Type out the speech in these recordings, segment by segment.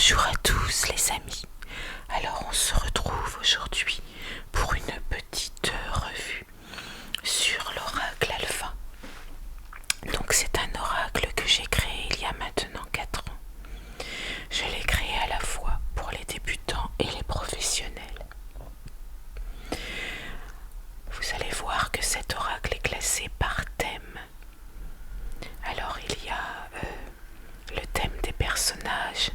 Bonjour à tous les amis. Alors on se retrouve aujourd'hui pour une petite revue sur l'oracle alpha. Donc c'est un oracle que j'ai créé il y a maintenant 4 ans. Je l'ai créé à la fois pour les débutants et les professionnels. Vous allez voir que cet oracle est classé par thème. Alors il y a le thème des personnages,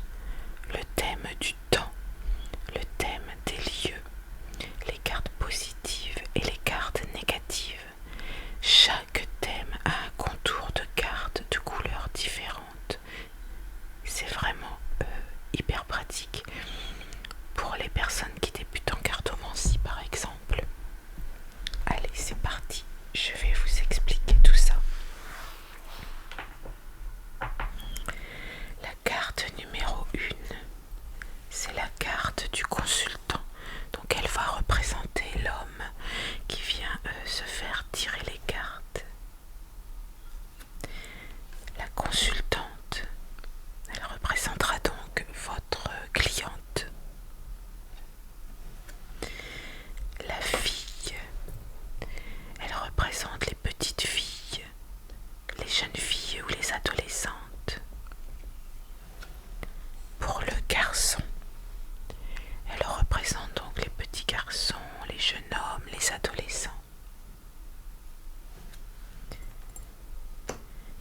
le thème du temps, le thème des lieux, les cartes positives et les cartes négatives. Chaque thème a un contour de cartes de couleurs différentes. C'est vraiment hyper pratique pour les personnes qui débutent en cartomancie par exemple. Allez, c'est parti, je vais vous expliquer tout ça. La carte numéro 1, c'est la carte du consultant. Donc elle va représenter l'homme qui vient se faire tirer les cartes. La consultante, elle représentera donc votre cliente. La fille, elle représente les petites filles, les jeunes filles ou les adolescentes. Pour le garçon, elle représente donc les petits garçons, les jeunes hommes, les adolescents.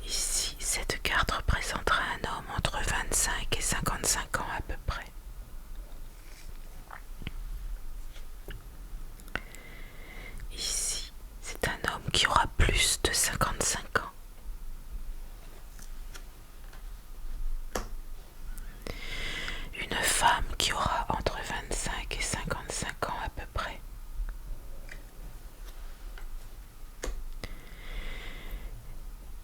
Ici, cette carte représentera un homme entre 25 et 55 ans à peu près. Ici, c'est un homme qui aura plus de 55 ans. Une femme qui aura entre 25 et 55 ans à peu près.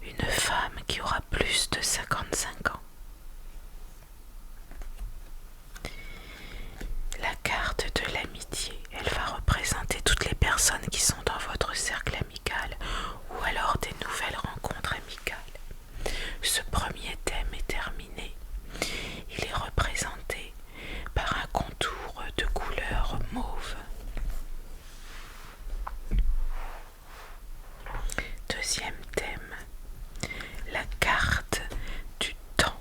Une femme qui aura plus de 55 ans. La carte de l'amitié, elle va représenter toutes les personnes qui sont dans votre cercle amical ou alors des nouvelles rencontres amicales. Ce premier thème est terminé. Il est représenté par un contour de couleur mauve. Deuxième thème, la carte du temps.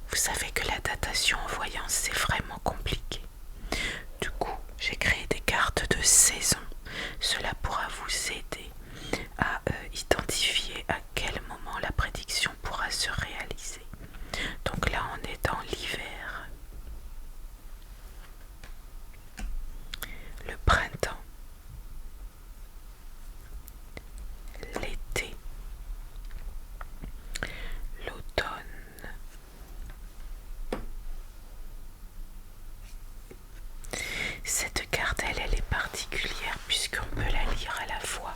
Vous savez que la datation en voyance, c'est vraiment compliqué. Du coup, j'ai créé des cartes de saison. Cela pourra vous aider à identifier à quel moment la prédiction pourra se réaliser. Donc là, on est dans l'hiver, le printemps, l'été, l'automne, cette carte, elle est particulière puisqu'on peut la lire à la fois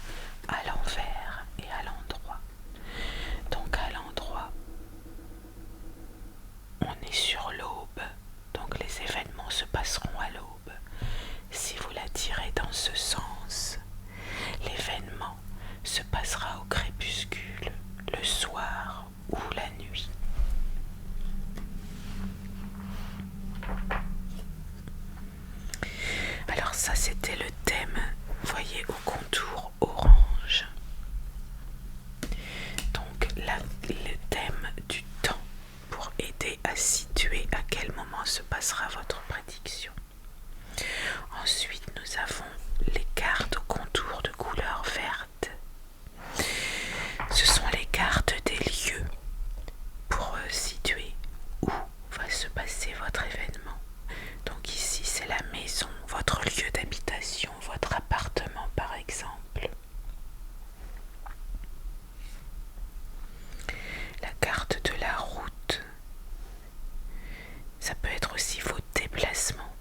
à l'envers et à l'endroit. Donc à l'endroit, on est sur l'aube, donc les événements se passeront à l'aube. Si vous la tirez dans ce sens, l'événement se passera au crépuscule, le soir ou la nuit. Alors ça, c'était le thème, voyez, au contour orange. Donc là, le thème du temps pour aider à situer à quel moment se passera votre prédiction. Ensuite, nous avons les cartes au contour de couleur verte. Ce sont les cartes des lieux pour situer où va se passer votre événement. Donc ici, c'est la maison, votre lieu d'habitation, votre appartement par exemple. La carte de la route, ça peut être aussi vos déplacements.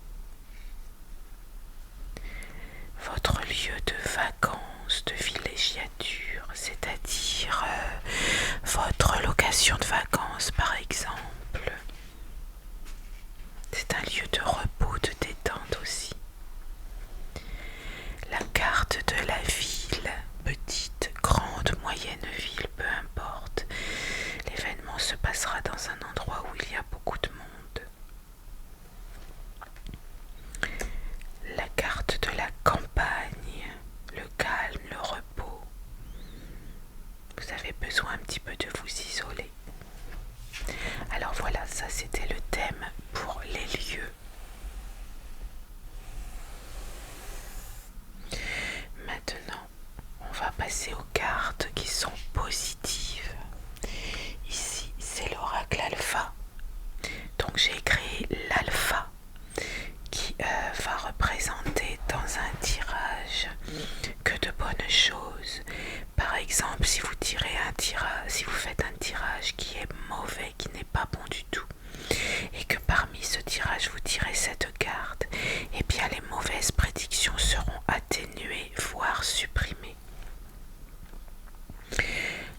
Votre lieu de vacances, de villégiature, c'est-à-dire votre location de vacances par exemple. C'est un lieu de repos, de détente aussi. La carte de la ville, petite, grande, moyenne ville, peu importe. L'événement se passera dans un endroit où il y a beaucoup de monde. passer aux cartes qui sont positives. Ici, c'est l'oracle alpha. Donc j'ai créé l'alpha qui va représenter dans un tirage que de bonnes choses. Par exemple, si vous si vous faites un tirage qui est mauvais, qui n'est pas bon du tout, et que parmi ce tirage vous tirez cette carte, eh bien les mauvaises prédictions seront atténuées, voire supprimées.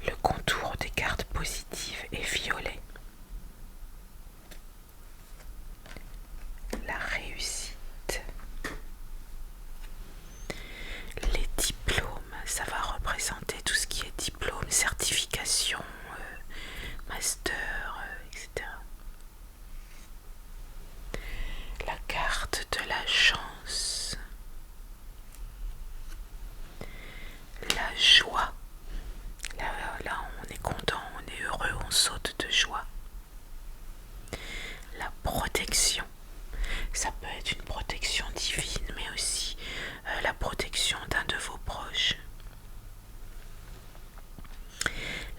Le contour des cartes positives est violet. La réussite. Les diplômes, ça va représenter tout ce qui est diplôme, certification, master, etc. La carte de la chance. La joie. Là, on est content, on est heureux, on saute de joie. La protection. Ça peut être une protection divine, mais aussi la protection d'un de vos proches.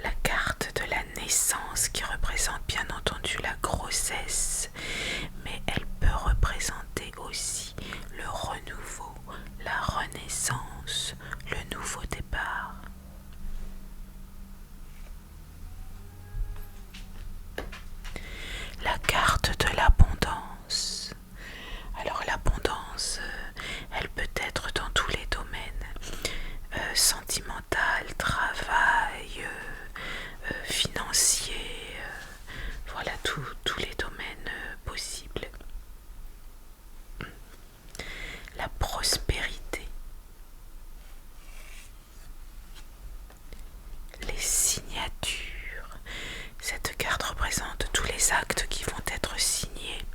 La carte de la naissance qui représente bien entendu la grossesse, mais elle peut représenter aussi le renouveau, la renaissance, le nouveau départ. La carte de l'abondance. Alors l'abondance, elle peut être dans tous les domaines, sentimental, travail, financier, voilà tous les domaines possibles. La prospérité. Les signatures. Cette carte représente tous les actes qui vont être signés,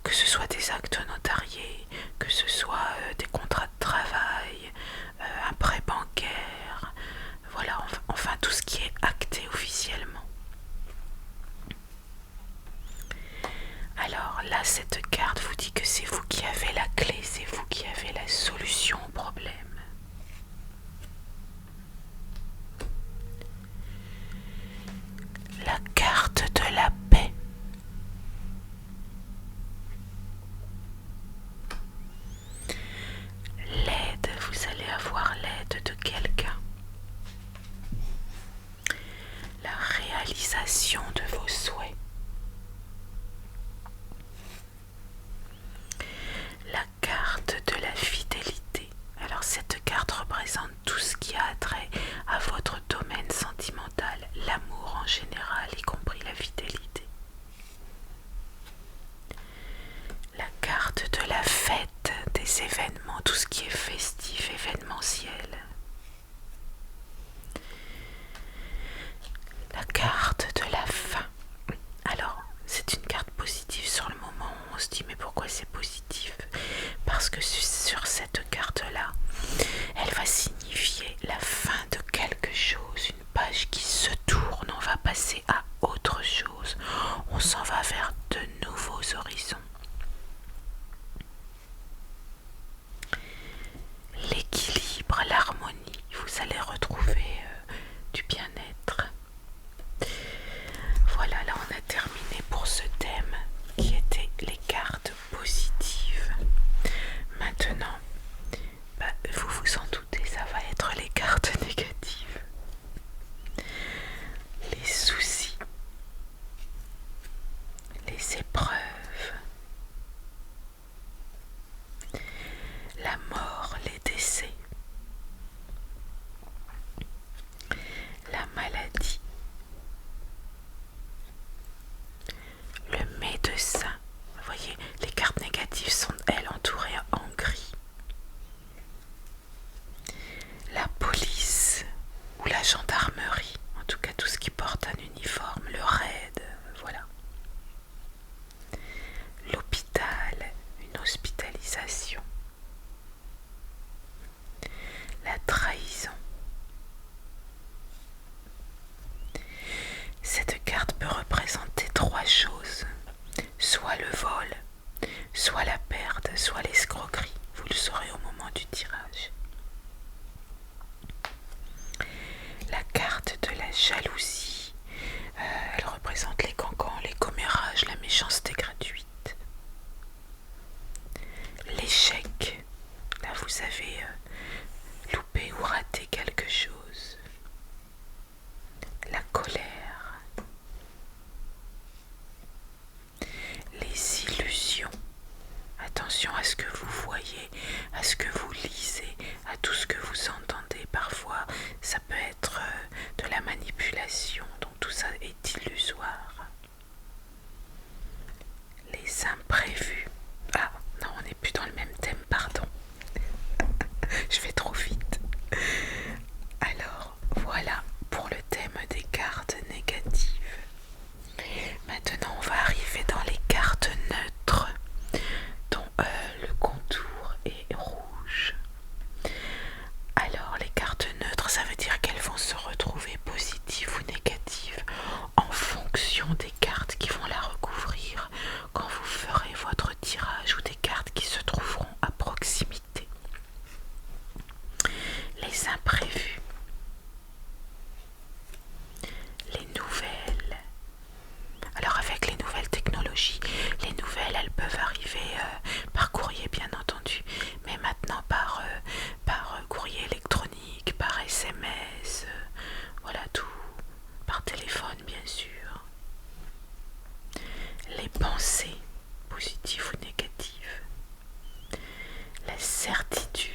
que ce soit des actes notariés, que ce soit des contrats de travail, un prêt bancaire, voilà, enfin tout ce qui est acté officiellement. Alors là, cette carte vous dit que c'est vous qui avez la clé, c'est vous qui avez la solution au problème. La carte de la paix. L'aide, vous allez avoir l'aide de quelqu'un. La réalisation de vos souhaits. La carte de la fidélité. Alors cette carte représente tout ce qui a trait à votre domaine sentimental, l'amour en général, y compris la fidélité. La carte de la fête, des événements, tout ce qui est festif, événementiel. La carte de la fin. Alors, c'est une carte positive sur le moment où on se dit mais pourquoi c'est positif? Parce que sur cette carte-là, elle va signifier la fin de quelque chose, une page qui se tourne, on va passer à autre chose, on s'en va vers de nouveaux horizons. L'équilibre, l'harmonie, vous allez retrouver du bien-être. Voilà, là on a terminé pour ce thème qui était les cartes positives. Maintenant, vous vous en doutez, ça va être les cartes négatives. Les soucis, les épreuves, la mort, les décès, la maladie, le médecin. Vous voyez, les cartes négatives sont, elles, entourées en gris. La police ou la gendarmerie, en tout cas tout ce qui porte un uniforme, le raid, voilà. L'hôpital, une hospitalisation. La trahison. Cette carte peut représenter trois choses, soit le vol, soit la perte, soit l'escroquerie. Vous le saurez au moment du tirage. attention à ce que vous voyez, à ce que vous lisez, à tout ce que vous entendez. Parfois, ça peut être de la manipulation, donc tout ça est illusoire. Les imprévus. Ah, non, on n'est plus dans le même thème, pardon. Je vais trop vite. Alors, voilà pour le thème des cartes négatives. Maintenant, on va arriver dans les cartes neutres, dont le contour est rouge. Alors, les cartes neutres, ça veut dire qu'elles vont se retrouver positives ou négatives en fonction des cartes qui vont la recouvrir quand vous ferez votre tirage, ou des cartes qui se trouveront à proximité. Les imprévus. Les nouvelles. Alors avec les nouvelles technologies, les nouvelles elles peuvent arriver par courrier bien entendu, mais maintenant par courrier électronique, par SMS, voilà tout, par téléphone bien sûr. Les pensées, positives ou négatives. La certitude.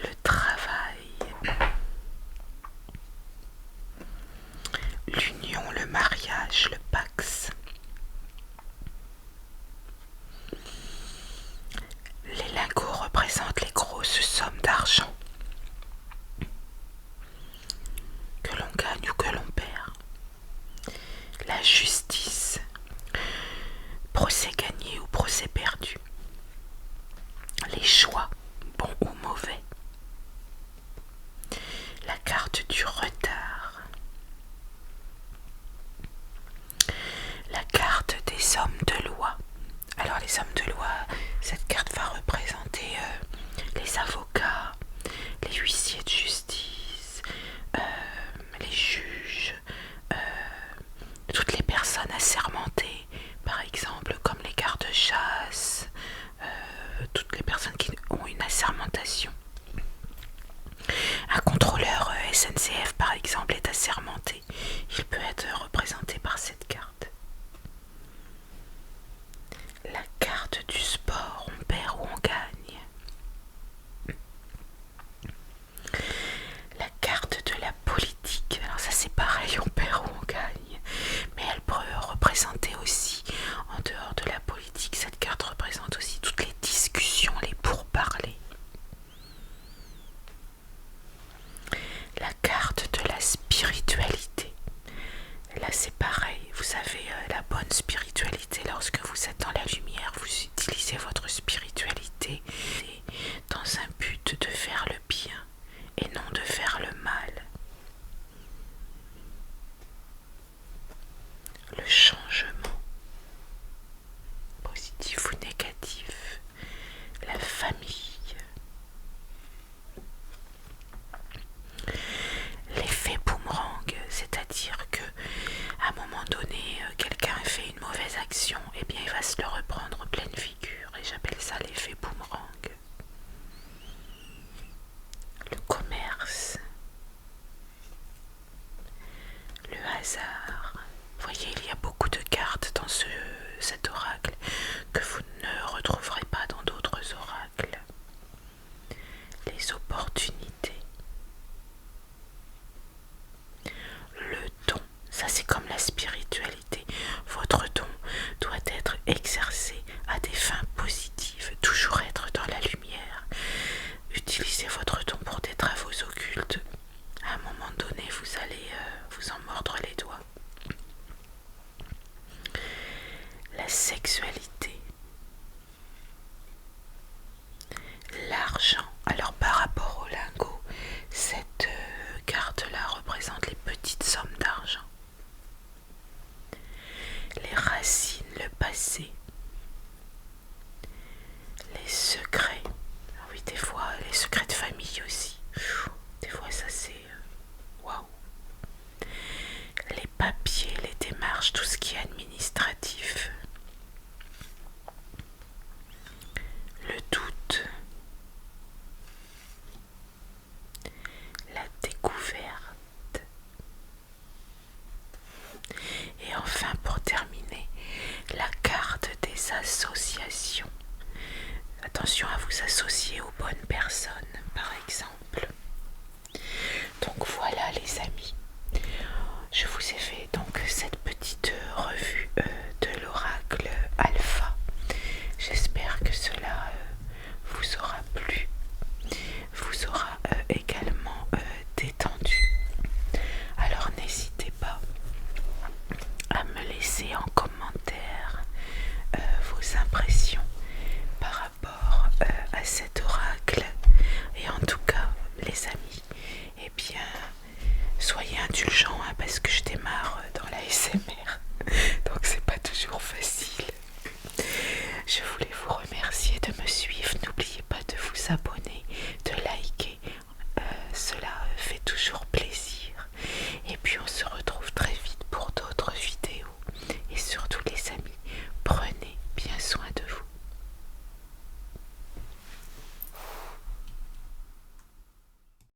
Le travail. L'union, le mariage, le pax. Les lingots représentent les grosses sommes d'argent que l'on gagne ou que l'on perd. La justice, procès gagné ou procès perdu. Les choix, bons ou mauvais. La carte du retard. La carte des hommes de loi. Alors les hommes de loi, cette carte va représenter les avocats, les huissiers de justice, les juges, toutes les personnes assermentées, par exemple comme les gardes-chasse, toutes les personnes qui ont une assermentation. Un contrôleur SNCF par exemple est assermenté, il peut être représenté par cette carte. La carte du sport, on perd ou on gagne. La carte de la politique, alors ça c'est pareil, on perd ou on gagne, mais elle peut représenter aussi, en dehors de la politique, cette carte représente aussi toutes les discussions, les pourparlers. La carte de la spiritualité. Là c'est pareil, vous avez la bonne spiritualité. Lorsque vous êtes dans la lumière, vous utilisez votre spiritualité dans un but de faire le bien et non de faire le mal. Le changement, positif ou négatif. La famille. L'effet boomerang, c'est-à-dire que à un moment donné, quelqu'un fait une mauvaise action, et bien il va se le reprendre en pleine figure, et j'appelle ça l'effet boomerang. Le commerce, le hasard. Vous voyez, il y a beaucoup de cartes dans cet oracle que vous ne retrouverez pas dans d'autres oracles. Les opportunités. Le don, ça c'est comme la spiritualité. Votre don doit être exercé à des fins positives, toujours être dans la lumière. Utilisez votre don pour des travaux occultes. À un moment donné, vous allez vous en mordre les doigts. La sexualité. L'argent. Alors par rapport au lingot, cette carte-là représente les petites sommes d'argent. Les racines, le passé. Les secrets. Oui, des fois, les secrets de famille aussi. Des fois, ça c'est... waouh. Les papiers, les démarches, tout ce qui est administratif. Le doute. La découverte. Et enfin, pour terminer, société.